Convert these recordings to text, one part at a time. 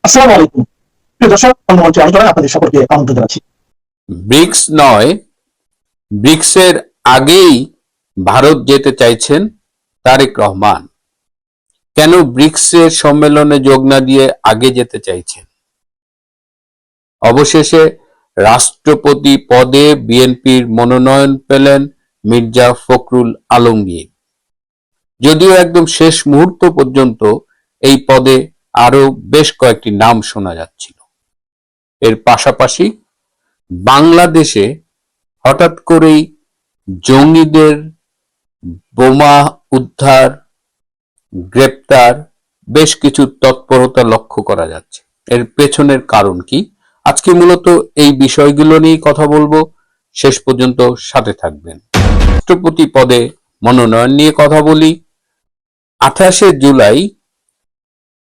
আসসালামু আলাইকুম প্রিয় দর্শক, অন্যমঞ্চে আলোচনায় আপনাদের সকলকে আমন্ত্রণ জানাচ্ছি। ব্রিক্স নয়, ব্রিক্সের আগেই ভারত যেতে চাইছেন তারেক রহমান। কেন ব্রিক্সের সম্মেলনে যোগ না দিয়ে আগে যেতে চাইছেন? অবশেষে রাষ্ট্রপতি পদে বিএনপির মনোনয়ন পেলেন মির্জা ফখরুল আলমগীর। যদিও একদম শেষ মুহূর্ত পর্যন্ত এই পদে আরো বেশ কয়েকটি নাম শোনা যাচ্ছিল। এর পাশাপাশি বাংলাদেশে হঠাৎ করেই জঙ্গিদের বোমা উদ্ধার, গ্রেপ্তার, বেশ কিছু তৎপরতা লক্ষ্য করা যাচ্ছে। এর পেছনের কারণ কি? আজকে মূলত এই বিষয়গুলো নিয়ে কথা বলবো। শেষ পর্যন্ত সাথে থাকবেন। রাষ্ট্রপতি পদে মনোনয়ন নিয়ে কথা বলি। 28শে জুলাই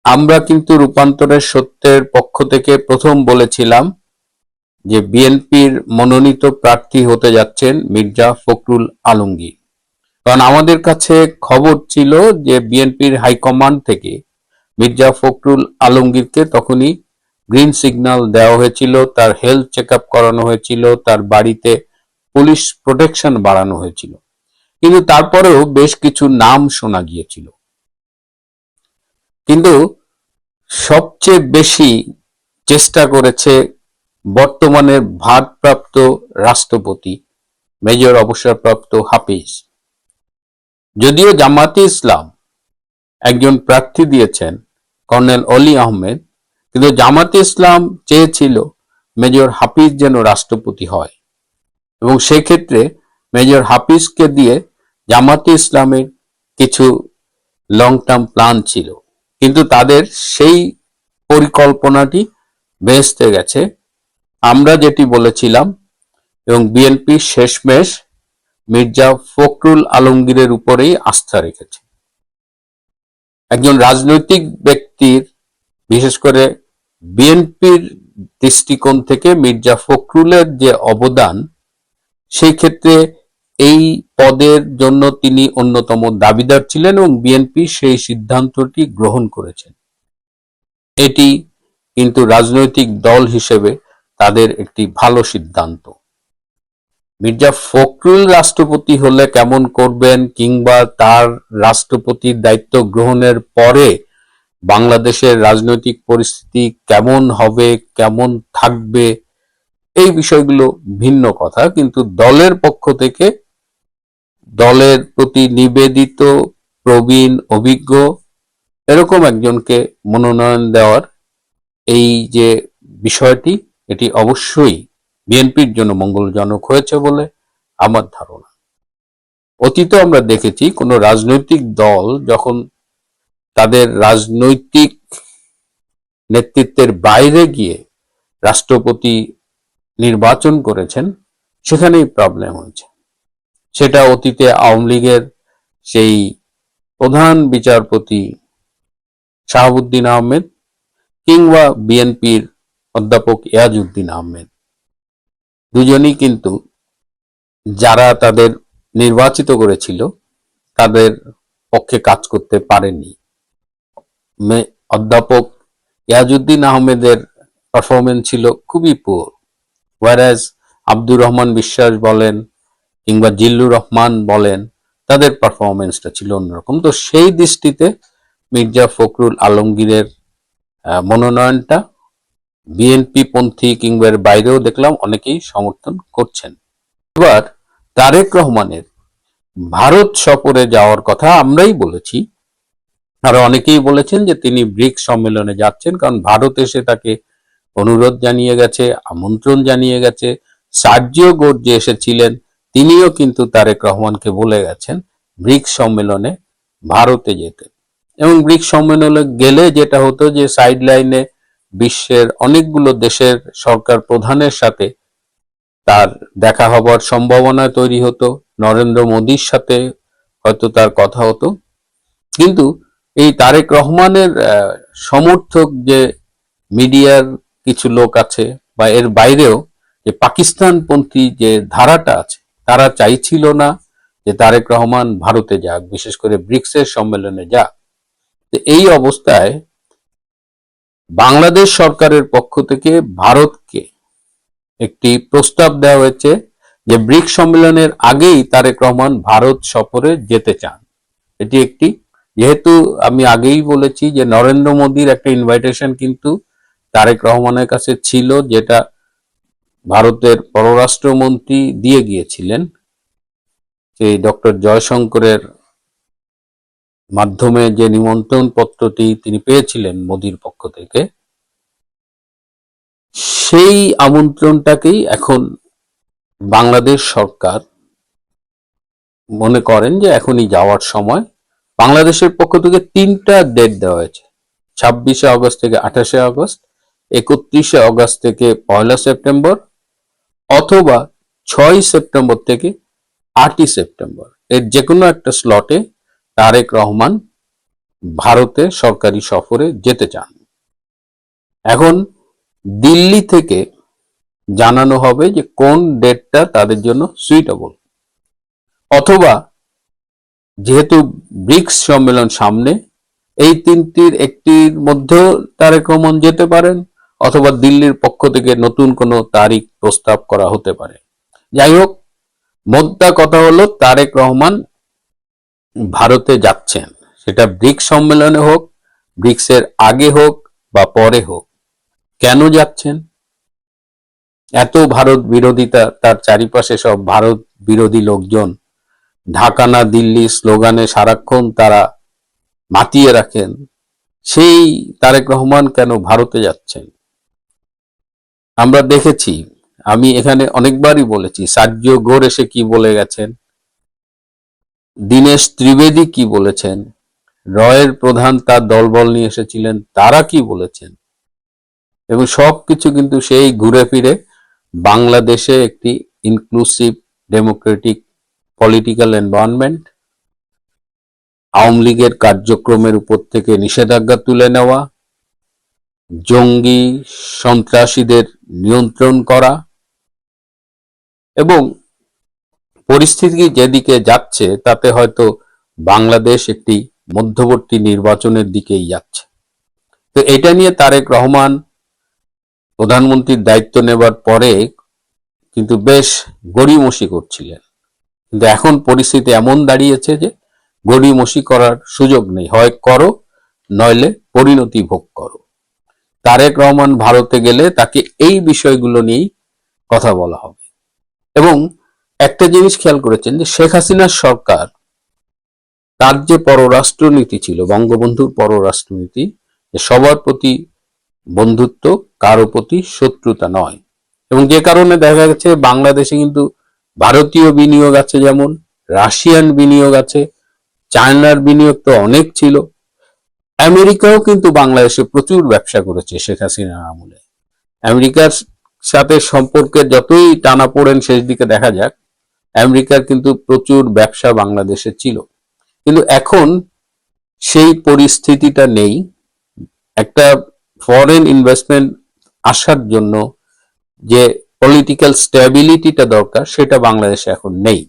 আমরা কিন্তু রূপান্তরের সত্যের পক্ষ থেকে প্রথম বলেছিলাম যে বিএনপির মনোনীত প্রার্থী হতে যাচ্ছেন মির্জা ফখরুল আলমগীর। কারণ আমাদের কাছে খবর ছিল যে বিএনপির হাইকমান্ড থেকে মির্জা ফখরুল আলমগীরকে তখনই গ্রিন সিগন্যাল দেওয়া হয়েছিল, তার হেলথ চেক আপ করানো হয়েছিল, তার বাড়িতে পুলিশ প্রোটেকশন বাড়ানো হয়েছিল। কিন্তু তারপরেও বেশ কিছু নাম শোনা গিয়েছিল। কিন্তু সবচেয়ে বেশি চেষ্টা করেছে বর্তমানে ভারপ্রাপ্ত রাষ্ট্রপতি মেজর অবসরপ্রাপ্ত হাফিজ। যদিও জামাতে ইসলাম একজন প্রার্থী দিয়েছেন কর্নেল অলি আহমেদ, কিন্তু জামাতে ইসলাম চেয়েছিল মেজর হাফিজ যেন রাষ্ট্রপতি হয়, এবং সেক্ষেত্রে মেজর হাফিজকে দিয়ে জামাতে ইসলামের কিছু লং টার্ম প্ল্যান ছিল, কিন্তু তাদের সেই পরিকল্পনাটি ভেস্তে গেছে। আমরা যেটি বলেছিলাম, এবং বিএনপি শেষমেশ মির্জা ফখরুল আলমগীরের উপরেই আস্থা রেখেছে। একজন রাজনৈতিক ব্যক্তির, বিশেষ করে বিএনপির দৃষ্টিকোণ থেকে মির্জা ফখরুলের যে অবদান, সেই ক্ষেত্রে এই পদের জন্য তিনি অন্যতম দাবিদার ছিলেন এবং বিএনপি সেই সিদ্ধান্তটি গ্রহণ করেছেন। এটি কিন্তু রাজনৈতিক দল হিসেবে তাদের একটি ভালো সিদ্ধান্ত। মির্জা ফখরুল রাষ্ট্রপতি হলে কেমন করবেন, কিংবা তার রাষ্ট্রপতির দায়িত্ব গ্রহণের পরে বাংলাদেশের রাজনৈতিক পরিস্থিতি কেমন হবে, কেমন থাকবে, এই বিষয়গুলো ভিন্ন কথা। কিন্তু দলের পক্ষ থেকে দলের প্রতি নিবেদিত, প্রবীণ, অভিজ্ঞ এরকম একজনকে মনোনয়ন দেওয়ার এই যে বিষয়টি, এটি অবশ্যই বিএনপির জন্য মঙ্গলজনক হয়েছে বলে আমার ধারণা। অতীতে আমরা দেখেছি কোন রাজনৈতিক দল যখন তাদের রাজনৈতিক নেতৃত্বের বাইরে গিয়ে রাষ্ট্রপতি নির্বাচন করেছেন, সেখানেই প্রবলেম হয়েছে। সেটা অতীতে আওয়ামী লীগের সেই প্রধান বিচারপতি শাহাবুদ্দিন আহমেদ, কিংবা বিএনপির অধ্যাপক ইয়াজউদ্দিন আহমেদ, দুজনই কিন্তু যারা তাদের নির্বাচিত করেছিল তাদের পক্ষে কাজ করতে পারেনি। অধ্যাপক ইয়াজউদ্দিন আহমেদের পারফরমেন্স ছিল খুবই পুয়ার, ওয়ারাজ আব্দুর রহমান বিশ্বাস বলেন কিংবা জিল্লুর রহমান বলেন, তাদের পারফরমেন্সটা ছিল অন্যরকম। তো সেই দৃষ্টিতে মির্জা ফখরুল আলমগীরের মনোনয়নটা বিএনপি পন্থী কিংবা এর বাইরেও দেখলাম অনেকেই সমর্থন করছেন। এবার তারেক রহমানের ভারত সফরে যাওয়ার কথা আমরাই বলেছি, আরো অনেকেই বলেছেন যে তিনি ব্রিক্স সম্মেলনে যাচ্ছেন, কারণ ভারত এসে তাকে অনুরোধ জানিয়ে গেছে, আমন্ত্রণ জানিয়ে গেছে। সার্জিও গোট যে এসেছিলেন, তিনিও কিন্তু তারেক রহমানকে বলে গেছেন ব্রিক্স সম্মেলনে ভারতে যেতে। এবং ব্রিক্স সম্মেলনে গেলে যেটা হতো যে সাইড লাইনে বিশ্বের অনেকগুলো দেশের সরকার প্রধানের সাথে তার দেখা হবার সম্ভাবনা তৈরি হতো, নরেন্দ্র মোদীর সাথে হয়তো তার কথা হতো। কিন্তু এই তারেক রহমানের সমর্থক যে মিডিয়ার কিছু লোক আছে, বা এর বাইরেও যে পাকিস্তানপন্থী যে ধারাটা আছে, তারা চাইছিল না যে তারেক রহমান ভারতে যাক, বিশেষ করে ব্রিক্সের সম্মেলনে যাক। এই অবস্থায় বাংলাদেশ সরকারের পক্ষ থেকে ভারতকে একটি প্রস্তাব দেওয়া হয়েছে যে ব্রিক্স সম্মেলনের আগেই তারেক রহমান ভারত সফরে যেতে চান। এটি একটি, যেহেতু আমি আগেই বলেছি যে নরেন্দ্র মোদীর একটা ইনভাইটেশন কিন্তু তারেক রহমানের কাছে ছিল, যেটা ভারতের পররাষ্ট্রমন্ত্রী দিয়ে গিয়েছিলেন, সেই ডক্টর জয়শঙ্করের মাধ্যমে যে নিমন্ত্রণ পত্রটি তিনি পেয়েছিলেন মোদীর পক্ষ থেকে, সেই আমন্ত্রণটাকেই এখন বাংলাদেশ সরকার মনে করেন যে এখনই যাওয়ার সময়। বাংলাদেশের পক্ষ থেকে 3টা ডেট দেওয়া হয়েছে, 26শে আগস্ট থেকে 28শে আগস্ট, 31শে আগস্ট থেকে 1 সেপ্টেম্বর, অথবা 6 সেপ্টেম্বর থেকে 8 সেপ্টেম্বর। এর যে কোনো একটা স্লটে তারেক রহমান ভারতে সরকারি সফরে যেতে চান। এখন দিল্লি থেকে জানানো হবে যে কোন ডেটটা তাদের জন্য সুইটেবল, অথবা যেহেতু ব্রিক্স সম্মেলন সামনে, এই 3টির একটির মধ্যেও তারেক রহমান যেতে পারেন, অথবা দিল্লির পক্ষ থেকে নতুন কোনো তারিখ প্রস্তাব করা হতে পারে। যাই হোক, মোদ্দা কথা হলো তারেক রহমান ভারতে যাচ্ছেন, সেটা ব্রিক্স সম্মেলনে হোক, ব্রিক্সের আগে হোক বা পরে হোক। কেন যাচ্ছেন? এত ভারত বিরোধিতা, তার চারিপাশে সব ভারত বিরোধী লোকজন, ঢাকা না দিল্লি স্লোগানে সারাক্ষণ তারা মাতিয়ে রাখেন, সেই তারেক রহমান কেন ভারতে যাচ্ছেন? আমরা দেখেছি, আমি এখানে অনেকবারই বলেছি, সার্জিও ঘোর এসে কি বলে গেছেন, দীনেশ ত্রিবেদী কি বলেছেন, রয়ের প্রধান তার দলবল নিয়ে এসেছিলেন, তারা কি বলেছেন, এবং সবকিছু কিন্তু সেই ঘুরে ফিরে বাংলাদেশে একটি inclusive Democratic political environment, Awami লীগের কার্যক্রমের উপর থেকে নিষেধাজ্ঞা তুলে নেওয়া, জঙ্গি সন্ত্রাসীদের নিয়ন্ত্রণ করা, এবং পরিস্থিতি যেদিকে যাচ্ছে তাতে হয়তো বাংলাদেশ একটি মধ্যবর্তী নির্বাচনের দিকেই যাচ্ছে। তো এটা নিয়ে তারেক রহমান প্রধানমন্ত্রীর দায়িত্ব নেবার পরে কিন্তু বেশ গড়িমসি করছিলেন, কিন্তু এখন পরিস্থিতি এমন দাঁড়িয়েছে যে গড়িমসি করার সুযোগ নেই, হয় করো নইলে পরিণতি ভোগ করো। তারেক রহমান ভারতে গেলে তাকে এই বিষয়গুলো নিয়েই কথা বলা হবে। এবং একটা জিনিস খেয়াল করেছেন যে শেখ হাসিনার সরকার, তার যে পররাষ্ট্রনীতি ছিল, বঙ্গবন্ধুর পররাষ্ট্রনীতি, যে সবার প্রতি বন্ধুত্ব, কারো প্রতি শত্রুতা নয়, এবং যে কারণে দেখা গেছে বাংলাদেশে কিন্তু ভারতীয় বিনিয়োগ আছে, যেমন রাশিয়ান বিনিয়োগ আছে, চায়নার বিনিয়োগ তো অনেক ছিল, আমেরিকাও কিন্তু বাংলাদেশে প্রচুর ব্যবসা করেছে শেখ হাসিনার আমলে। আমেরিকার সাথে সম্পর্কের যতই টানাপোড়েন শেষ দিকে দেখা যাক, আমেরিকার কিন্তু প্রচুর ব্যবসা বাংলাদেশে ছিল। কিন্তু এখন সেই পরিস্থিতিটা নেই। একটা ফরেন ইনভেস্টমেন্ট আসার জন্য যে পলিটিক্যাল স্ট্যাবিলিটিটা দরকার, সেটা বাংলাদেশে এখন নেই।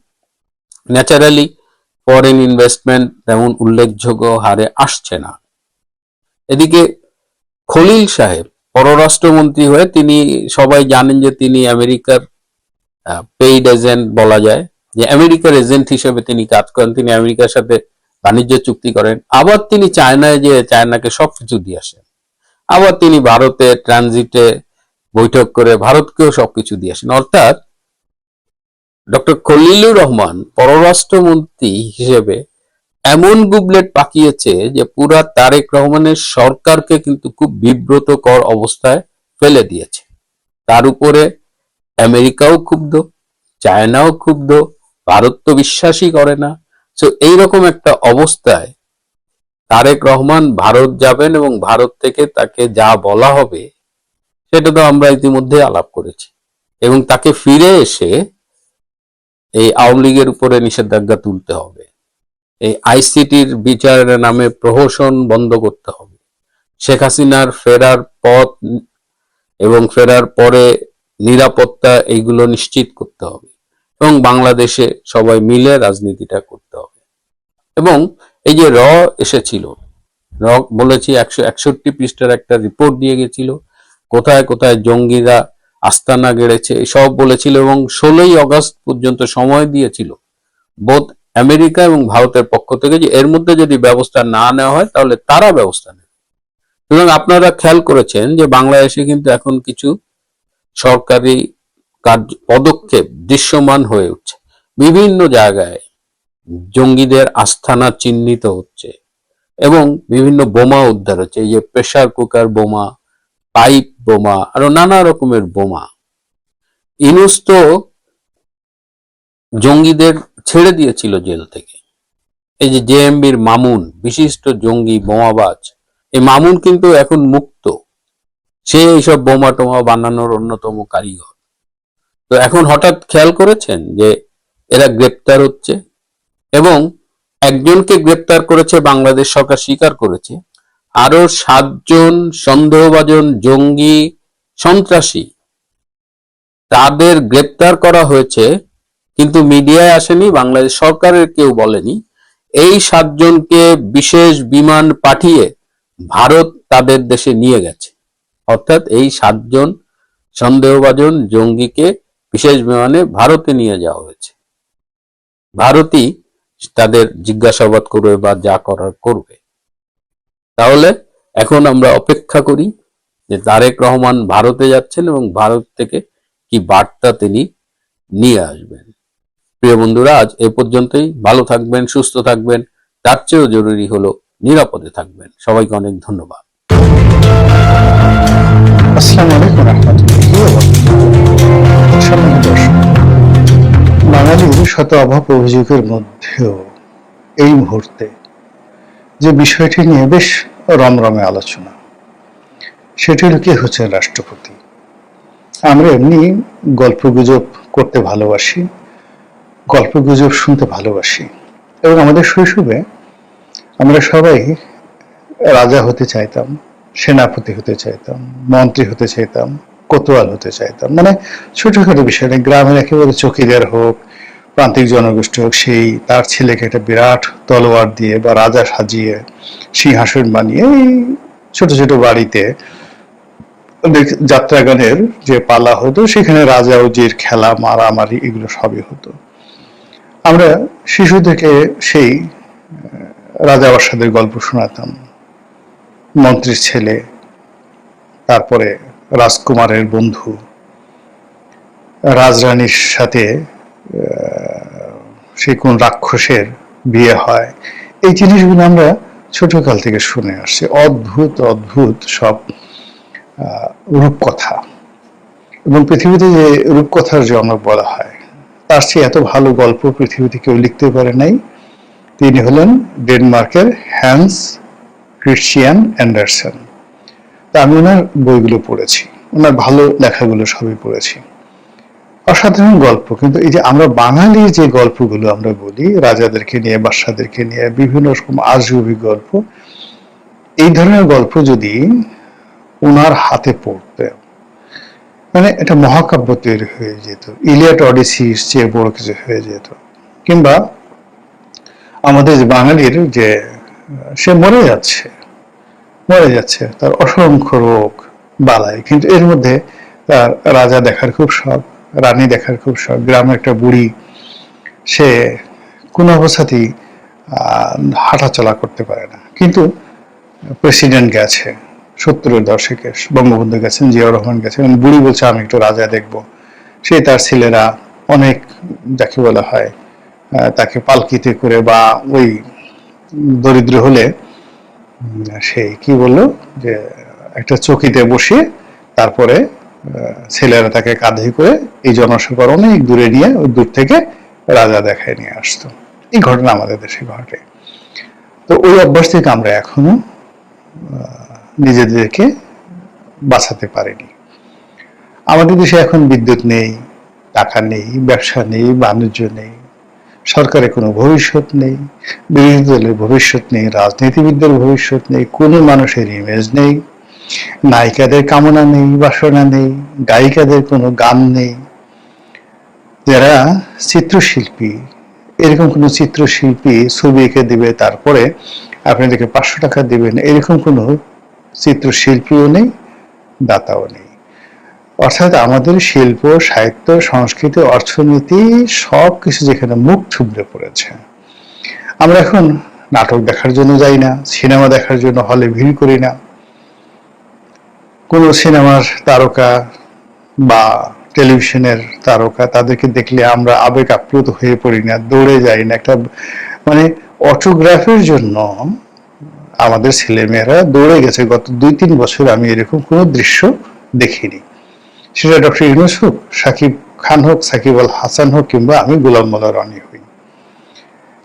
ন্যাচারালি ফরেন ইনভেস্টমেন্ট তেমন উল্লেখযোগ্য হারে আসছে না। এদিকে খলিল সাহেব পররাষ্ট্রমন্ত্রী হয়ে, তিনি সবাই জানেন যে তিনি আমেরিকার পেইড এজেন্ট বলা যায়, যে আমেরিকার এজেন্ট হিসেবে তিনি কাজ করেন, তিনি আমেরিকার সাথে বাণিজ্য চুক্তি করেন, আবার তিনি চায়নায় যে চায়নাকে সবকিছু দিয়ে আসেন, আবার তিনি ভারতে ট্রানজিটে বৈঠক করে ভারতকেও সবকিছু দিয়ে আসেন। অর্থাৎ ডক্টর খলিলুর রহমান পররাষ্ট্রমন্ত্রী হিসেবে এমন গুবলেট পাকিয়েছে যে পুরা তারেক রহমানের সরকারকে কিন্তু খুব বিব্রতকর অবস্থায় ফেলে দিয়েছে। তার উপরে আমেরিকাও ক্ষুব্ধ, চায়নাও ক্ষুব্ধ, ভারত তো বিশ্বাসই করে না। তো এইরকম একটা অবস্থায় তারেক রহমান ভারত যাবেন, এবং ভারত থেকে তাকে যা বলা হবে সেটা তো আমরা ইতিমধ্যে আলাপ করেছি, এবং তাকে ফিরে এসে এই আওয়ামী লীগের উপরে নিষেধাজ্ঞা তুলতে হবে, এই আইসিটির বিচারের নামে প্রহসন বন্ধ করতে হবে, শেখ হাসিনার ফেরার পথ এবং ফেরার পরে নিরাপত্তা এইগুলো নিশ্চিত করতে হবে, এবং বাংলাদেশে সবাই মিলে রাজনীতিটা করতে হবে। এবং এই যে এসেছিল, বলেছি 161 পৃষ্ঠার একটা রিপোর্ট দিয়ে গেছিল, কোথায় কোথায় জঙ্গিরা আস্তানা গেড়েছে এসব বলেছিল, এবং 16ই আগস্ট পর্যন্ত সময় দিয়েছিল বোধ আমেরিকা এবং ভারতের পক্ষ থেকে যে এর মধ্যে যদি ব্যবস্থা না নেওয়া হয় তাহলে তারা ব্যবস্থা নেবে। সুতরাং আপনারা খেয়াল করেছেন যে বাংলাদেশে কিন্তু এখন কিছু সরকারি পদক্ষেপ দৃশ্যমান হয়ে উঠছে। বিভিন্ন জায়গায় জঙ্গিদের আস্তানা চিহ্নিত হচ্ছে এবং বিভিন্ন বোমা উদ্ধার হচ্ছে, এই যে প্রেসার কুকার বোমা, পাইপ বোমা, আরো নানা রকমের বোমা। ইউনূস তো জঙ্গিদের ছেড়ে দিয়েছিল জেল থেকে। এই যে জেএমবির মামুন, বিশিষ্ট জঙ্গি বোমাবাজ, এই মামুন কিন্তু এখন মুক্ত, সে এইসব বোমা টোমা বানানোর অন্যতম কারিগর। তো এখন হঠাৎ খেয়াল করেছেন যে এরা গ্রেপ্তার হচ্ছে, এবং একজনকে গ্রেপ্তার করেছে বাংলাদেশ সরকার স্বীকার করেছে, আরো 7 জন সন্দেহভাজন জঙ্গি সন্ত্রাসী তাদের গ্রেপ্তার করা হয়েছে, কিন্তু মিডিয়ায় আসেনি, বাংলাদেশ সরকারের কেউ বলেনি। এই 7 জনকে বিশেষ বিমান পাঠিয়ে ভারত তাদের দেশে নিয়ে গেছে। অর্থাৎ এই 7 জন সন্দেহভাজন জঙ্গিকে বিশেষ বিমানে ভারতে নিয়ে যাওয়া হয়েছে। ভারতই তাদের জিজ্ঞাসাবাদ করবে বা যা করার করবে। তাহলে এখন আমরা অপেক্ষা করি যে তারেক রহমান ভারতে যাচ্ছেন এবং ভারত থেকে কি বার্তা তিনি নিয়ে আসবেন। প্রিয় বন্ধুরা, আজ এ পর্যন্তই। ভালো থাকবেন, সুস্থ থাকবেন, তার চেয়েও জরুরি হলো নিরাপদে থাকবেন। সবাইকে অনেক ধন্যবাদ। আসসালামু আলাইকুম রহমতুল্লাহ। সম্মানিত দর্শক, বাঙালির শত অভাব অভিযোগের মধ্যেও এই মুহূর্তে যে বিষয়টি নিয়ে বেশ রমরমে আলোচনা, সেটি হলো কে হচ্ছেন রাষ্ট্রপতি। আমরা এমনি গল্পগুজব করতে ভালোবাসি, গল্পগুজব শুনতে ভালোবাসি, এবং আমাদের শৈশবে আমরা সবাই রাজা হতে চাইতাম, সেনাপতি হতে চাইতাম, মন্ত্রী হতে চাইতাম, কোতোয়াল হতে চাইতাম। মানে ছোটখাটো বিষয় নেই, গ্রামের একেবারে চকিদার হোক, প্রান্তিক জনগোষ্ঠী হোক, সেই তার ছেলেকে একটা বিরাট তলোয়ার দিয়ে বা রাজা সাজিয়ে সিংহাসন বানিয়ে এই ছোট ছোট বাড়িতে যাত্রাগানের যে পালা হতো সেখানে রাজা উজির খেলা, মারামারি, এগুলো সবই হতো। আমরা শিশু থেকে সেই রাজা বাদশাদের গল্প শোনাতাম, মন্ত্রীর ছেলে, তারপরে রাজকুমারের বন্ধু, রাজরানীর সাথে সে কোন রাক্ষসের বিয়ে হয়, এই জিনিসগুলো আমরা ছোটকাল থেকে শুনে আসছি। অদ্ভুত অদ্ভুত সব রূপকথা, এবং পৃথিবীতে যে রূপকথার জনক বলা হয়, তার চেয়ে এত ভালো গল্প পৃথিবীতে কেউ লিখতে পারে নাই। তিনি হলেন ডেনমার্কের হ্যান্স ক্রিশ্চিয়ান অ্যান্ডারসন। তা আমি ওনার বইগুলো পড়েছি, ওনার ভালো লেখাগুলো সবই পড়েছি। অসাধারণ গল্প। কিন্তু এই যে আমরা বাঙালি যে গল্পগুলো আমরা বলি, রাজাদেরকে নিয়ে, বাদশাদেরকে নিয়ে বিভিন্ন রকম আজগুবি গল্প, এই ধরনের গল্প যদি ওনার হাতে পড়তে, মানে এটা মহাকাব্য তৈরি হয়ে যেত, ইলিয়াড অডিসির চেয়ে বড় কিছু হয়ে যেত। কিংবা আমাদের যে বাঙালির যে সে মরে যাচ্ছে, তার অসংখ্য রোগ বালাই, কিন্তু এর মধ্যে তার রাজা দেখার খুব শখ, রানী দেখার খুব শখ। গ্রামের একটা বুড়ি, সে কোনো অবস্থাতেই হাঁটাচলা করতে পারে না, কিন্তু প্রেসিডেন্ট গেছে 70-এর দশকে, বঙ্গবন্ধু গেছেন, জিয়াউর রহমান গেছেন, বুড়ি বলছে আমি একটু রাজা দেখবো। সে তার ছেলেরা অনেক, যাকে বলা হয়, তাকে পালকিতে করে বা ওই দরিদ্র হলে সেই কি বললো যে একটা চকিতে বসে, তারপরে ছেলেরা তাকে কাঁধে করে এই জনসভার অনেক দূরে নিয়ে ওই দূর থেকে রাজা দেখায় নিয়ে আসতো। এই ঘটনা আমাদের দেশে ঘটে। তো ওই অভ্যাস থেকে আমরা এখনো নিজেদেরকে বাঁচাতে পারিনি। আমাদের দেশে এখন বিদ্যুৎ নেই, টাকা নেই, ব্যবসা নেই, বাণিজ্য নেই, সরকারের কোনো ভবিষ্যৎ নেই, বিরোধী দলের ভবিষ্যৎ নেই, রাজনীতিবিদদের ভবিষ্যৎ নেই, কোনো মানুষের ইমেজ নেই, নায়িকাদের কামনা নেই, বাসনা নেই, গায়িকাদের কোনো গান নেই। যারা চিত্রশিল্পী, এরকম কোনো চিত্রশিল্পী ছবি এঁকে দিবে, তারপরে আপনি তাকে 500 টাকা দিবেন, এরকম কোনো চিত্রশিল্পীও নেই, দাতাও নেই। অর্থাৎ আমাদের শিল্প, সাহিত্য, সংস্কৃতি, অর্থনীতি সবকিছু যেখানে মুখ থুবড়ে পড়েছে। আমরা এখন নাটক দেখার জন্য যাই না, সিনেমা দেখার জন্য হলে ভিড় করি না, কোনো সিনেমার তারকা বা টেলিভিশনের তারকা তাদেরকে দেখলে আমরা আবেগ আপ্লুত হয়ে পড়ি না, দৌড়ে যাই না। একটা মানে অটোগ্রাফের জন্য আমাদের ছেলেমেয়েরা দৌড়ে গেছে। গত 2-3 বছর আমি এরকম কোনো দৃশ্য দেখিনি। সেটা ডক্টর ইউনূস হোক, সাকিব খান হোক, সাকিব আল হাসান হোক, কিংবা আমি গোলাম মোল্লা রনি হই।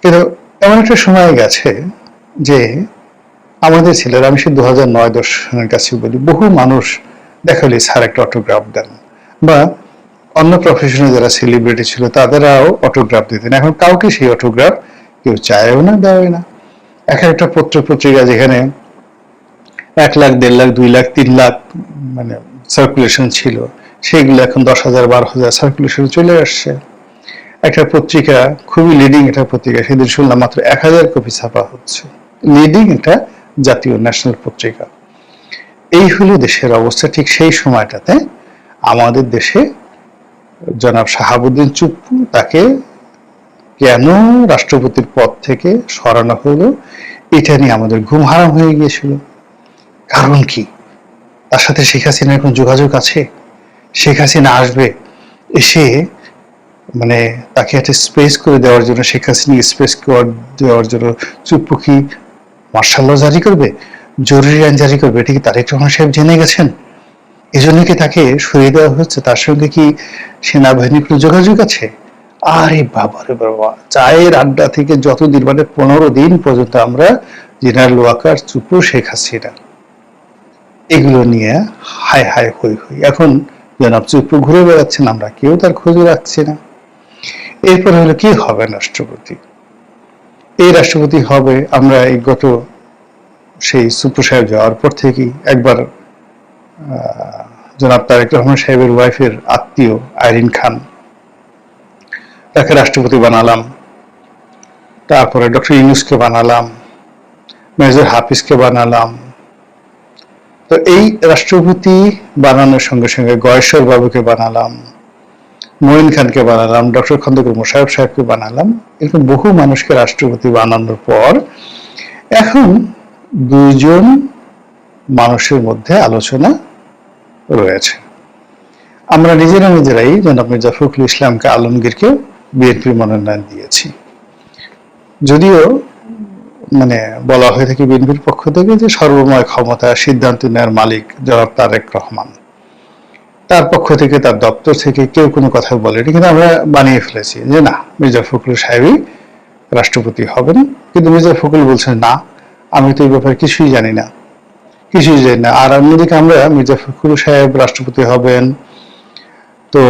কিন্তু এমন একটা সময় গেছে যে আমাদের ছেলেরা, আমি সে 2009-10 সনের কাছে বলি, বহু মানুষ দেখালে স্যার একটা অটোগ্রাফ দেন, বা অন্য প্রফেশনে যারা সেলিব্রিটি ছিল তাদেরাও অটোগ্রাফ দিতেন। এখন কাউকে সেই অটোগ্রাফ কেউ চায়ও না, দেওয়াই না। একটা পত্র পত্রিকা যেখানে 1 লাখ, 1.5 লাখ, 2 লাখ, 3 লাখ মানে সার্কুলেশন ছিল, সেগুলো এখন 10,000, 12,000 সার্কুলেশনে চলে আসছে। একটা পত্রিকা, খুবই লিডিং একটা পত্রিকা, সেদিন শুনলাম মাত্র 1000 কপি ছাপা হচ্ছে। লিডিং একটা জাতীয় ন্যাশনাল পত্রিকা। এই হলো দেশের অবস্থা। ঠিক সেই সময়টাতে আমাদের দেশে জনাব শাহাবুদ্দিন চুপ্পু, তাকে কেন রাষ্ট্রপতির পদ থেকে সরানো হলো, এটা নিয়ে আমাদের ঘুম হারাম হয়ে গিয়েছিল। কারণ কি? তার সাথে শেখ হাসিনার কোন যোগাযোগ আছে? শেখ হাসিনা আসবে, এসে মানে তাকে একটা স্পেস করে দেওয়ার জন্য, শেখ হাসিনা স্পেস করে দেওয়ার জন্য চুপ্পু কি মার্শাল ল জারি করবে, জরুরি আইন জারি করবে? এটা কি তারেক রহমান সাহেব জেনে গেছেন? এই জন্য কি তাকে সরিয়ে দেওয়া হচ্ছে? তার সঙ্গে কি সেনাবাহিনীর কোনো যোগাযোগ আছে? আরে বাবা রে বাবা, চায়ের আড্ডা থেকে যতদিন, মানে 15 দিন পর্যন্ত আমরা জেনারেল ওয়াকার, চুপ্পু, শেখ হাসিনা, এগুলো নিয়ে হায় হায় হই হই। এখন জনাব চুপ্পু ঘুরে বেড়াচ্ছেন, আমরা কেউ তার খোঁজ রাখছি না। এরপরে হলো কি হবে রাষ্ট্রপতি? এই রাষ্ট্রপতি হবে, আমরা এই গত সেই চুপ্পু সাহেব যাওয়ার পর থেকেই একবার জনাব তারেক রহমান সাহেবের ওয়াইফের আত্মীয় আইরিন খান, তাকে রাষ্ট্রপতি বানালাম। তারপরে ডক্টর ইউনূসকে বানালাম, মেজর হাফিজকে বানালাম। তো এই রাষ্ট্রপতি বানানোর সঙ্গে সঙ্গে গয়েশ্বর বাবুকে বানালাম, মঈন খানকে বানালাম, ডক্টর খন্দকার মোশাররফ সাহেবকে বানালাম। এরকম বহু মানুষকে রাষ্ট্রপতি বানানোর পর এখন 2 জন মানুষের মধ্যে আলোচনা রয়েছে। আমরা নিজেরাই জনাব মির্জা ফখরুল ইসলামকে, আলমগীরকে বিএনপির মনোনয়ন দিয়েছি। যদিও মানে বলা হয়ে থাকে বিএনপির পক্ষ থেকে যে সর্বময় ক্ষমতা, সিদ্ধান্ত নেওয়ার মালিক জনাব তারেক রহমান, তার পক্ষ থেকে, তার দপ্তর থেকে কেউ কোনো কথা বলেনি। কিন্তু আমরা বানিয়ে ফেলেছি যে না, মির্জা ফখরুল সাহেবই রাষ্ট্রপতি হবেন। কিন্তু মির্জা ফখরুল বলছেন না, আমি তো এই ব্যাপারে কিছুই জানি না। আর অন্যদিকে আমরা, মির্জা ফখরুল সাহেব রাষ্ট্রপতি হবেন, তো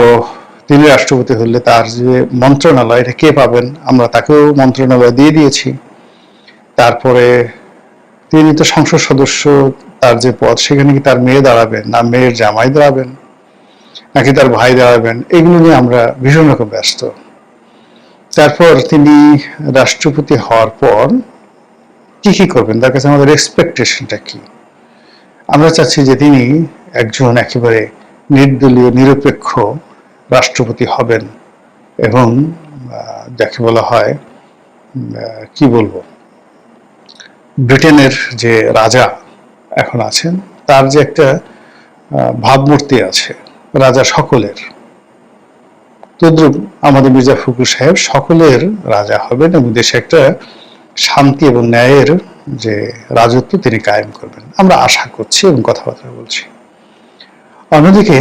তিনি রাষ্ট্রপতি হলে তার যে মন্ত্রণালয়, এটা কে পাবেন? আমরা তাকেও মন্ত্রণালয় দিয়ে দিয়েছি। তারপরে তিনি তো সংসদ সদস্য, তার যে পদ, সেখানে কি তার মেয়ে দাঁড়াবেন, না মেয়ের জামাই দাঁড়াবেন, নাকি তার ভাই দাঁড়াবেন? এগুলো নিয়ে আমরা ভীষণ রকম ব্যস্ত। তারপর তিনি রাষ্ট্রপতি হওয়ার পর কি করবেন, তার কাছে আমাদের এক্সপেকটেশনটা কি? আমরা চাচ্ছি যে তিনি একজন একেবারে নির্দলীয়, নিরপেক্ষ রাষ্ট্রপতি হবেন, এবং যাকে বলা হয়, কি বলবো, ব্রিটেনের যে রাজা এখন আছেন, তার যে একটা ভাবমূর্তি আছে, রাজা সকলের, তদ্রুপ আমাদের মির্জা ফখরুল সাহেব সকলের রাজা হবেন, এবং দেশে একটা শান্তি এবং ন্যায়ের যে রাজত্ব তিনি কায়েম করবেন, আমরা আশা করছি এবং কথাবার্তা বলছি। অন্যদিকে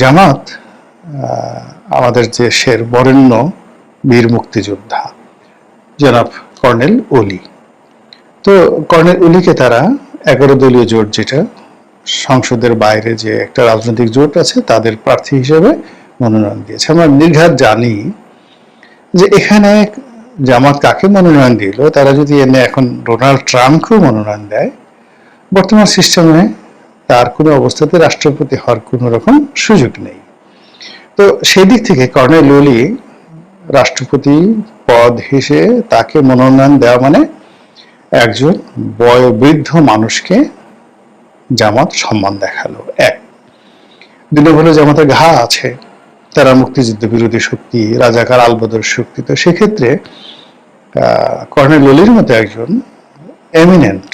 জামাত, আমাদের দেশের বরেণ্য বীর মুক্তিযোদ্ধা জনাব কর্নেল অলি, তো কর্নেল অলিকে তারা 11 দলীয় জোট, যেটা সংসদের বাইরে যে একটা রাজনৈতিক জোট আছে, তাদের প্রার্থী হিসেবে মনোনয়ন দিয়েছে। আমরা নির্ঘাত জানি যে এখানে জামাত কাকে মনোনয়ন দিল, তারা যদি এনে এখন ডোনাল্ড ট্রাম্পকেও মনোনয়ন দেয়, বর্তমান সিস্টেমে তার কোনো অবস্থাতে রাষ্ট্রপতি হওয়ার কোনো রকম সুযোগ নেই। তো সেই দিক থেকে কর্নেল অলি রাষ্ট্রপতি পদ হিসেবে তাকে মনোনয়ন দেওয়া মানে একজন বয়োবৃদ্ধ মানুষকে জামাত সম্মান দেখালো। এক, দুই নম্বর হলো জামাতের ঘা আছে, তারা মুক্তিযুদ্ধ বিরোধী শক্তি, রাজাকার আলবদর শক্তি। তো সেক্ষেত্রে কর্নেল ওলির মতো একজন eminent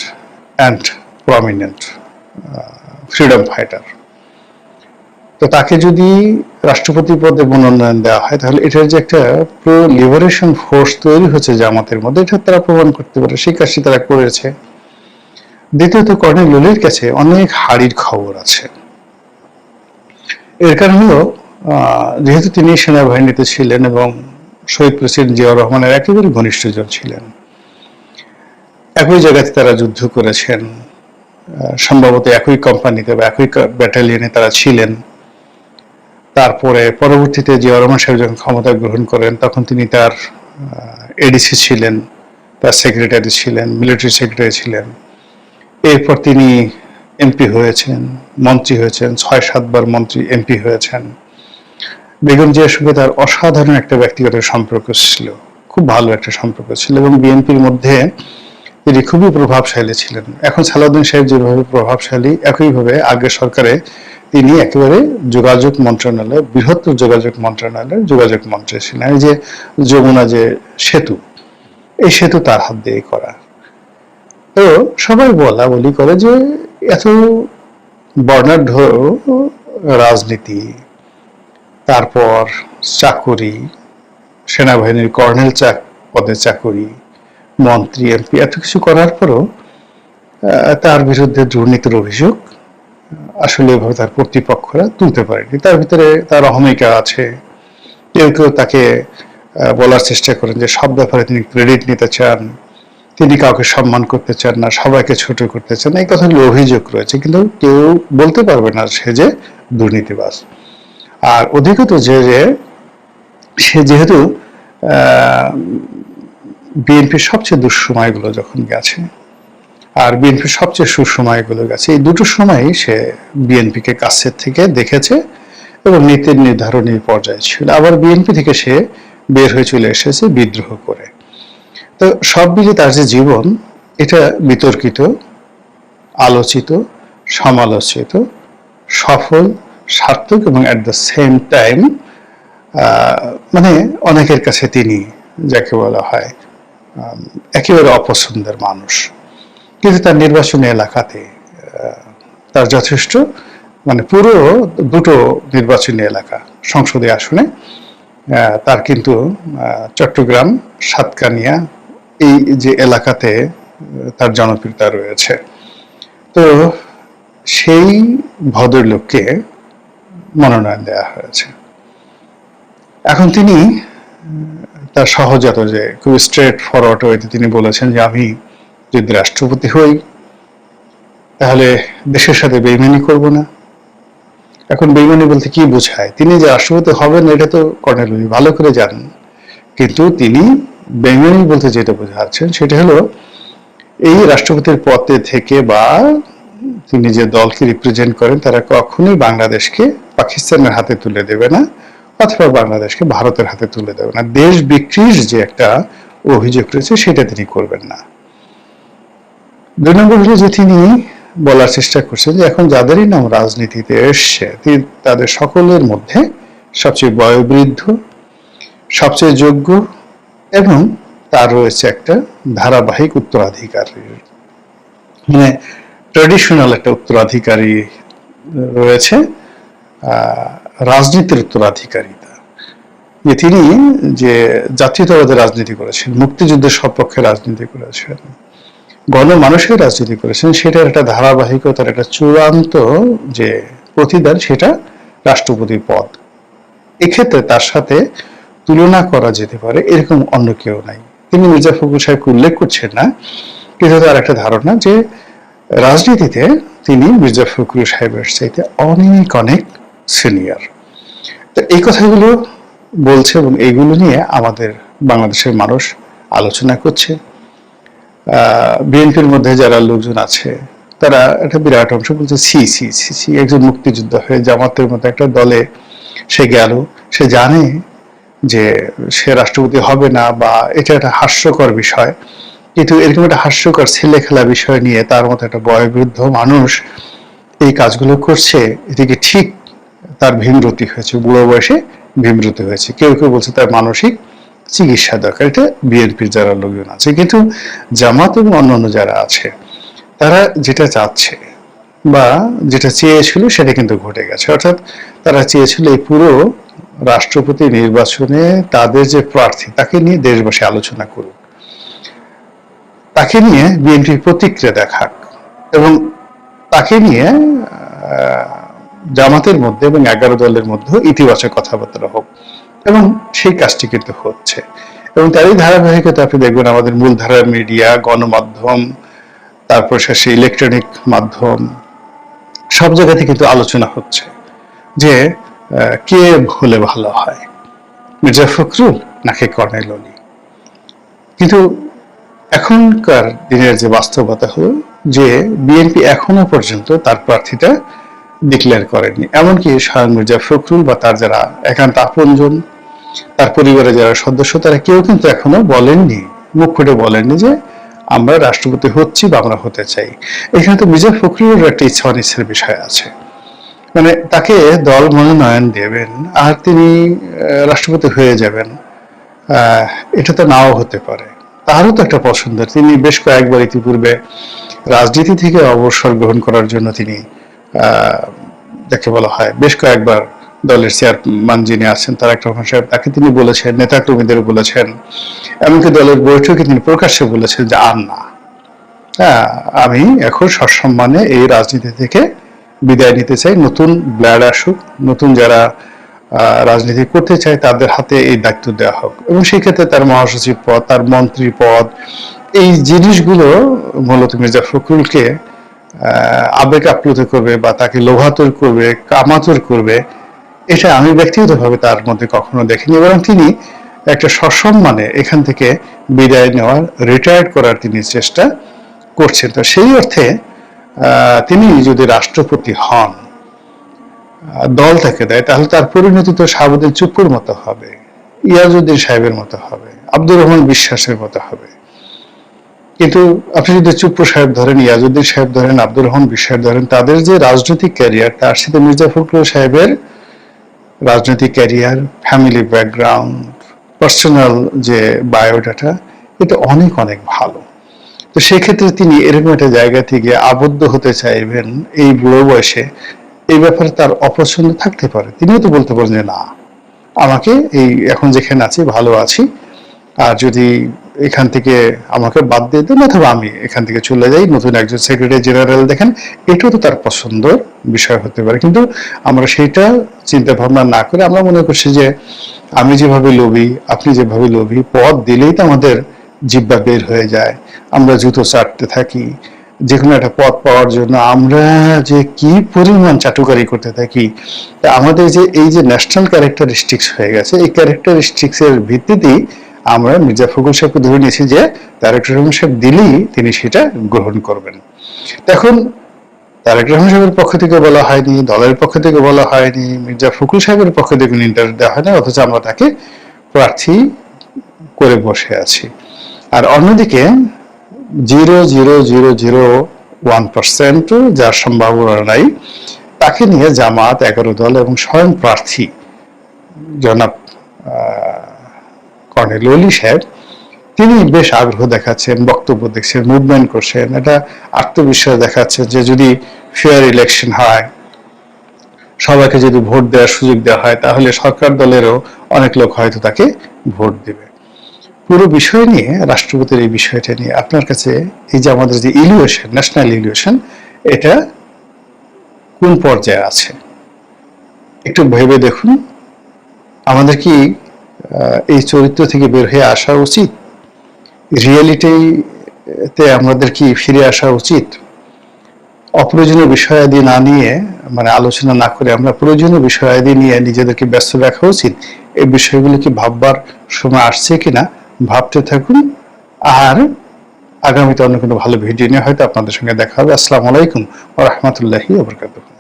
and prominent freedom fighter, তো তাকে যদি রাষ্ট্রপতি পদে মনোনয়ন দেওয়া হয়, তাহলে এটার যে একটা প্রো লিবারেশন ফোর্স তৈরি হচ্ছে জামাতের মধ্যে, এটা তারা প্রমাণ করতে পারে। সেই কাজটি তারা করেছে। দ্বিতীয়ত, কর্নেল ওলির কাছে অনেক হাড়ির খবর আছে। এর কারণ হলো যেহেতু তিনি সেনাবাহিনীতে ছিলেন এবং শহীদ প্রেসিডেন্ট জিয়াউর রহমানের একেবারে ঘনিষ্ঠজন ছিলেন, একই জায়গাতে তারা যুদ্ধ করেছেন, সম্ভবত একই কোম্পানিতে বা একই ব্যাটালিয়নে তারা ছিলেন। তারপরে পরবর্তীতে জিয়াউর রহমান সাহেব যখন ক্ষমতা গ্রহণ করেন, তখন তিনি তার এডিসি ছিলেন, তার সেক্রেটারি ছিলেন, মিলিটারি সেক্রেটারি ছিলেন। এরপর তিনি এমপি হয়েছেন, মন্ত্রী হয়েছেন, 6-7 বার মন্ত্রী এমপি হয়েছেন। বেগম জিয়ার সঙ্গে তার অসাধারণ একটা ব্যক্তিগত সম্পর্ক ছিল, খুব ভালো একটা সম্পর্ক ছিল, এবং বিএনপির মধ্যে তিনি খুবই প্রভাবশালী ছিলেন। এখন সালাউদ্দিন সাহেব যেভাবে প্রভাবশালী, একইভাবে আগের সরকারে তিনি একেবারে যোগাযোগ মন্ত্রণালয়, বৃহত্তর যোগাযোগ মন্ত্রণালয়ের যোগাযোগ মন্ত্রী ছিলেন। এই যে যমুনা যে সেতু, এই সেতু তার হাত দিয়ে করা। তো সবাই বলা বলি করে যে এত বর্ণাঢ্য রাজনীতি, তারপর চাকুরি, সেনাবাহিনীর কর্নেল পদে চাকুরি, মন্ত্রী, এমপি, এত কিছু করার পরও তার বিরুদ্ধে দুর্নীতির অভিযোগ আসলে এভাবে তার কর্তৃপক্ষরা তুলতে পারেনি। তার ভিতরে তার অহমিকা আছে। কেউ কেউ তাকে বলার চেষ্টা করেন যে সব ব্যাপারে তিনি ক্রেডিট নিতে চান, তিনি কাউকে সম্মান করতে চান না, সবাইকে ছোট করতে চান, এই কথাগুলো অভিযোগ রয়েছে। কিন্তু কেউ বলতে পারবে না সে যে দুর্নীতিবাজ। আর অধিকত যে সে যেহেতু বিএনপির সবচেয়ে দুঃসময়গুলো যখন গেছে আর বিএনপির সবচেয়ে সুসময়গুলো গেছে, এই দুটো সময়ই সে বিএনপিকে কাছের থেকে দেখেছে এবং নীতির নির্ধারণী পর্যায়ে ছিল। আবার বিএনপি থেকে সে বের হয়ে চলে এসেছে বিদ্রোহ করে। তো সব মিলিয়ে তার যে জীবন, এটা বিতর্কিত, আলোচিত, সমালোচিত, সফল, সার্থক এবং অ্যাট দ্য সেম টাইম মানে অনেকের কাছে তিনি যাকে বলা হয় একেবারে অপছন্দের মানুষ। কিন্তু তার নির্বাচনী এলাকাতে তার যথেষ্ট মানে পুরো দুটো নির্বাচনী এলাকা সংসদীয় আসনে তার কিন্তু চট্টগ্রাম, সাতকানিয়া, এই যে এলাকাতে তার জনপ্রিয়তা রয়েছে। তো সেই ভদ্রলোককে মনোনয়ন দেওয়া হয়েছে। এখন তিনি তার সহজাত যে খুব স্ট্রেট ফরওয়ার্ড ওয়েতে তিনি বলেছেন যে আমি যদি রাষ্ট্রপতি হই তাহলে দেশের সাথে বেইমানি করব না। এখন বেইমানি বলতে কি বোঝায়? তিনি যে রাষ্ট্রপতি হবেন এটা তো কর্নেল ওলি ভালো করে জানেন, কিন্তু তিনি বেইমানি বলতে যেটা বোঝাচ্ছেন সেটা হলো এই রাষ্ট্রপতির পদে থেকে বা তিনি যে দলকে রিপ্রেজেন্ট করেন তারা কখনোই বাংলাদেশকে পাকিস্তানের হাতে তুলে দেবে না অথবা বাংলাদেশকে ভারতের হাতে তুলে দেবে না। দেশ বিক্রির যে একটা অভিযোগ রয়েছে সেটা তিনি করবেন না। 2 নম্বর হলো যে তিনি বলার চেষ্টা করছেন যে এখন যাদেরই নাম রাজনীতিতে এসছে তাদের সকলের মধ্যে সবচেয়ে বয়োবৃদ্ধ, সবচেয়ে যোগ্য এবং তার রয়েছে একটা ধারাবাহিক উত্তরাধিকারী, মানে ট্র্যাডিশনাল একটা উত্তরাধিকারী রয়েছে, রাজনীতির উত্তরাধিকারিতা। যে তিনি যে জাতীয়তাবাদের রাজনীতি করেছেন, মুক্তিযুদ্ধের সপক্ষে রাজনীতি করেছেন, গণমানুষের রাজনীতি করেছেন, সেটার একটা ধারাবাহিকতার একটা চূড়ান্ত যে প্রতিদান সেটা রাষ্ট্রপতি পদ। এক্ষেত্রে তার সাথে তুলনা করা যেতে পারে এরকম অন্য কেউ নাই। তিনি মির্জা ফখরুল সাহেবকে উল্লেখ করছেন না, কিন্তু তার একটা ধারণা যে রাজনীতিতে তিনি মির্জা ফখরুল সাহেবের চাইতে অনেক অনেক সিনিয়র। তো এই কথাগুলো বলছে এবং এইগুলো নিয়ে আমাদের বাংলাদেশের মানুষ আলোচনা করছে। বিএনপির মধ্যে যারা লোকজন আছে তারা একটা বিরাট অংশ বলছে সি সি সি সি, একজন মুক্তিযোদ্ধা হয়ে জামাতের মতো একটা দলে সে গেল, সে জানে যে সে রাষ্ট্রপতি হবে না বা এটা একটা হাস্যকর বিষয়, কিন্তু এরকম একটা হাস্যকর ছেলে খেলা বিষয় নিয়ে তার মতো একটা বয়োবৃদ্ধ মানুষ এই কাজগুলো করছে, এদিকে ঠিক তার ভীমরতি হয়েছে, বুড়ো বয়সে ভীমরতি হয়েছে। কেউ কেউ বলছে তার মানসিক চিকিৎসা দরকার। এটা বিএনপির যারা লোকজন আছে, কিন্তু জামাত এবং অন্যান্য যারা আছে তারা যেটা চাচ্ছে বা যেটা চেয়েছিল সেটা কিন্তু ঘটে গেছে। অর্থাৎ তারা চেয়েছিল এই পুরো রাষ্ট্রপতি নির্বাচনে তাদের যে প্রার্থী তাকে নিয়ে দেশবাসী আলোচনা করুক, তাকে নিয়ে বিএনপির প্রতিক্রিয়া দেখাক এবং তাকে নিয়ে জামাতের মধ্যে এবং 11 দলের মধ্যে ইতিবাচক কথাবার্তা হোক, এবং সেই কাজটি কিন্তু হচ্ছে। এবং তারই ধারাবাহিকতা আপনি দেখবেন আমাদের মূলধারার মিডিয়া, গণমাধ্যম, তারপর শেষে ইলেকট্রনিক মাধ্যম, সব জায়গাতে কিন্তু আলোচনা হচ্ছে যে কে হলে ভালো হয়, মির্জা ফখরুল নাকি কর্নেল অলি। কিন্তু এখনকার দিনের যে বাস্তবতা হলো যে বিএনপি এখনো পর্যন্ত তার প্রার্থীটা ডিক্লেয়ার করেনি। এমনকি স্বয়ং মির্জা ফখরুল বা তার যারা একান্ত আপনজন, তার পরিবারের যারা সদস্য, তারা কেউ কিন্তু এখনো বলেননি, মুখ ফুটে বলেননি যে আমরা রাষ্ট্রপতি হচ্ছি বা আমরা হতে চাই। এখানে তো মির্জা ফখরুলের একটা ইচ্ছা অনিচ্ছার বিষয় আছে, মানে তাকে দল মনোনয়ন দেবেন আর তিনি রাষ্ট্রপতি হয়ে যাবেন, এটা তো নাও হতে পারে। তারও তো একটা পছন্দের, তিনি বেশ কয়েকবার ইতিপূর্বে রাজনীতি থেকে অবসর গ্রহণ করার জন্য তিনি যাকে বলা হয় বেশ কয়েকবার দলের চেয়ারম্যান যিনি আছেন তারেক রহমান সাহেব, তাকে তিনি বলেছেন, নেতাকর্মীদের বলেছেন, এমনকি দলের বৈঠকে তিনি প্রকাশ্যে বলেছেন যে আর না, আমি এখন সসম্মানে এই রাজনীতি থেকে বিদায় নিতে চাই, নতুন ব্লাড আসুক, নতুন যারা রাজনীতি করতে চায় তাদের হাতে এই দায়িত্ব দেওয়া হোক। এবং সেই ক্ষেত্রে তার মহাসচিব পদ, তার মন্ত্রী পদ, এই জিনিসগুলো মূলত মির্জা ফখরুলকে আবেগ আপ্লুত করবে বা তাকে লোভাতুর করবে, কামাতুর করবে, এটা আমি ব্যক্তিগতভাবে তার মধ্যে কখনো দেখিনি। এবং তিনি একটা সসম্মানে এখান থেকে বিদায় নেওয়ার, রিটায়ার্ড করার তিনি চেষ্টা করছেন। তো সেই অর্থে তিনি যদি রাষ্ট্রপতি হন, দল তাকে দেয়, তাহলে তার পরিণতি তো শাহাবুদ্দিন চুপ্পুর মতো হবে, ইয়াজউদ্দিন সাহেবের মতো হবে, আব্দুর রহমান বিশ্বাসের মতো হবে। কিন্তু আপনি যদি চুপ্পু সাহেব ধরেন, ইয়াজউদ্দিন সাহেব ধরেন, আব্দুর রহমান বিশ্বাস ধরেন, তাদের যে রাজনৈতিক ক্যারিয়ার, তার সাথে মির্জা ফখরুল সাহেবের রাজনৈতিক ক্যারিয়ার, ফ্যামিলি ব্যাকগ্রাউন্ড, পার্সোনাল যে বায়োডাটা, এটা অনেক অনেক ভালো। তো সেক্ষেত্রে তিনি এরকম একটা জায়গা থেকে আবদ্ধ হতে চাইবেন এই বুড়ো বয়সে, এই ব্যাপারে তার অপছন্দ থাকতে পারে। তিনিও তো বলতে পারেন যে না, আমাকে এই এখন যেখানে আছি ভালো আছি, আর যদি এখান থেকে আমাকে বাদ দিয়ে দেন অথবা আমি এখান থেকে চলে যাই, নতুন একজন সেক্রেটারি জেনারেল দেখেন, এটাও তো তার পছন্দের বিষয় হতে পারে। কিন্তু আমরা সেইটা চিন্তা ভাবনা না করে আমরা মনে করছি যে আমি যেভাবে লোভী, আপনি যেভাবে লোভী, পদ দিলেই তো আমাদের জিব্বা বের হয়ে যায়, আমরা জুতো চাটতে থাকি, যে কোনো একটা পদ পাওয়ার জন্য আমরা যে কি পরিমাণ চাটুকারি করতে থাকি। তা আমাদের যে এই যে ন্যাশনাল ক্যারেক্টারিস্টিক্স হয়ে গেছে, এই ক্যারেক্টারিস্টিক্স এর ভিত্তিতেই আমরা মির্জা ফখরুল সাহেবকে ধরে নিয়েছি যে তারেক রহমান সাহেব দিলেই তিনি সেটা গ্রহণ করবেন। এখন তারেক রহমান সাহেবের পক্ষ থেকে বলা হয়নি, দলের পক্ষ থেকে বলা হয়নি, মির্জা ফখরুল সাহেবের পক্ষ থেকে ইন্টারভিউ দেওয়া হয়নি, অথচ আমরা তাকে প্রার্থী করে বসে আছি। আর অন্যদিকে 0.0001% যার সম্ভাবনা নাই, তাকে নিয়ে জামাত, 11 দল এবং স্বয়ং প্রার্থী জনাব কর্নেল অলি সাহেব, তিনি বেশ আগ্রহ দেখাচ্ছেন, বক্তব্য দেখছেন, মুভমেন্ট করছেন, এটা আত্মবিশ্বাস দেখাচ্ছেন যে যদি ফেয়ার ইলেকশন হয়, সবাইকে যদি ভোট দেওয়ার সুযোগ দেওয়া হয়, তাহলে সরকার দলেরও অনেক লোক হয়তো তাকে ভোট দেবে। পুরো বিষয় নিয়ে, রাষ্ট্রপতির এই বিষয়টা নিয়ে আপনার কাছে এই যে আমাদের যে ইলিউশন, ন্যাশনাল ইলিউশন, এটা কোন পর্যায়ে আছে একটু ভেবে দেখুন। আমাদের কি এই চরিত্র থেকে বের হয়ে আসা উচিত? রিয়েলিটিতে আমাদের কি ফিরে আসা উচিত? অপ্রয়োজনীয় বিষয়াদি না নিয়ে, মানে আলোচনা না করে আমরা প্রয়োজনীয় বিষয়াদি নিয়ে নিজেদেরকে ব্যস্ত রাখা উচিত। এই বিষয়গুলো কি ভাববার সময় আসছে কিনা ভাবতে থাকুন। আর আগামীতে অন্য কোনো ভালো ভিডিও নিয়ে হয়তো আপনাদের সঙ্গে দেখা হবে। আসসালামু আলাইকুম ওয়া রাহমাতুল্লাহি ওয়া বারাকাতুহু।